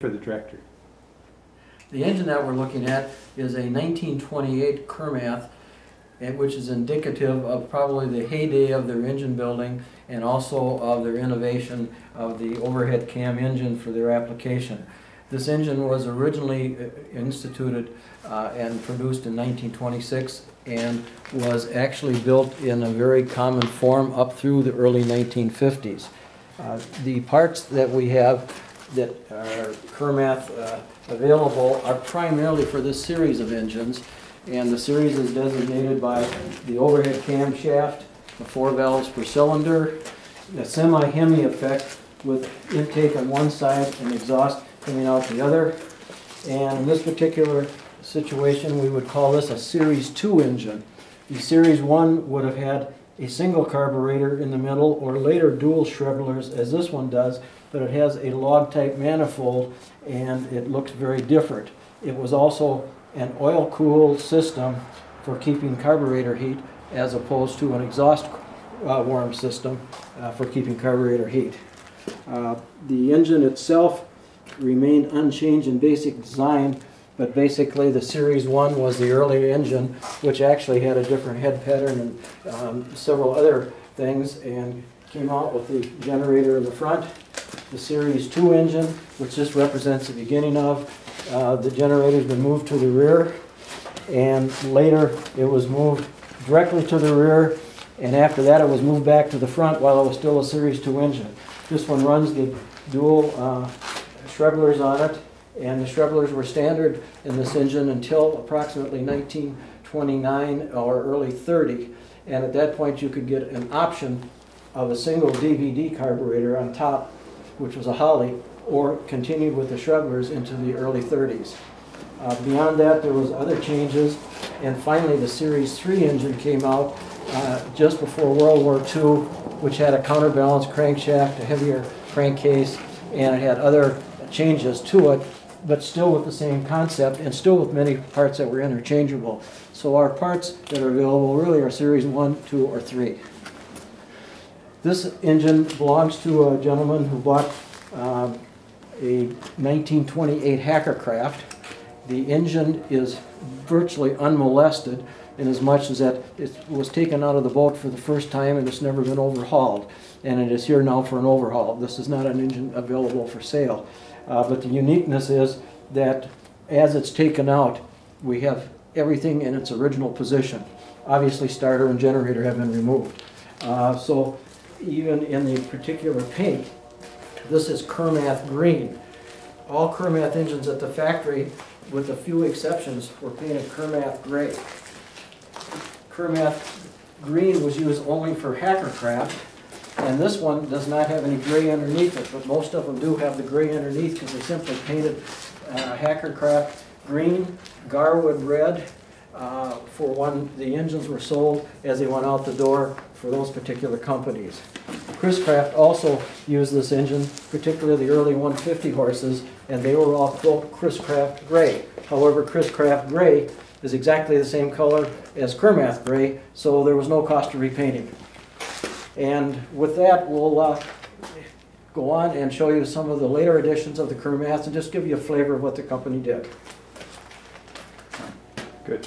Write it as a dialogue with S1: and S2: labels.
S1: for the tractor.
S2: The engine that we're looking at is a 1928 Kermath, which is indicative of probably the heyday of their engine building and also of their innovation of the overhead cam engine for their application. This engine was originally instituted and produced in 1926 and was actually built in a very common form up through the early 1950s. The parts that we have that are Kermath available are primarily for this series of engines, and the series is designated by the overhead camshaft, the 4 valves per cylinder, a semi-Hemi effect with intake on one side and exhaust coming out the other. And in this particular situation, we would call this a Series 2 engine. The Series 1 would have had a single carburetor in the middle, or later dual shrivelers as this one does, but it has a log-type manifold and it looks very different. It was also an oil-cooled system for keeping carburetor heat as opposed to an exhaust warm system for keeping carburetor heat. The engine itself remained unchanged in basic design, but basically the Series 1 was the earlier engine, which actually had a different head pattern and several other things, and came out with the generator in the front. The Series 2 engine, which this represents the beginning of, the generator's been moved to the rear, and later it was moved directly to the rear, and after that it was moved back to the front while it was still a Series 2 engine. This one runs the dual shrivelers on it, and the shrivelers were standard in this engine until approximately 1929 or early 30, and at that point you could get an option of a single DVD carburetor on top, which was a Holly, or continued with the shrivelers into the early 30s. Beyond that, there was other changes, and finally the Series 3 engine came out just before World War II, which had a counterbalance crankshaft, a heavier crankcase, and it had other changes to it, but still with the same concept and still with many parts that were interchangeable. So our parts that are available really are Series 1, 2, or 3. This engine belongs to a gentleman who bought a 1928 Hackercraft. The engine is virtually unmolested in as much as that it was taken out of the boat for the first time and it's never been overhauled. And it is here now for an overhaul. This is not an engine available for sale. But the uniqueness is that as it's taken out, we have everything in its original position. Obviously, starter and generator have been removed. So even in the particular paint, this is Kermath green. All Kermath engines at the factory, with a few exceptions, were painted Kermath gray. Kermath green was used only for Hackercraft, and this one does not have any gray underneath it, but most of them do have the gray underneath because they simply painted Hackercraft green, Garwood red, for when the engines were sold as they went out the door for those particular companies. Chris-Craft also used this engine, particularly the early 150 horses, and they were all, quote, Chris-Craft gray. However, Chris-Craft gray is exactly the same color as Kermath gray, so there was no cost of repainting. And with that, we'll go on and show you some of the later editions of the Kermath and just give you a flavor of what the company did.
S1: Good.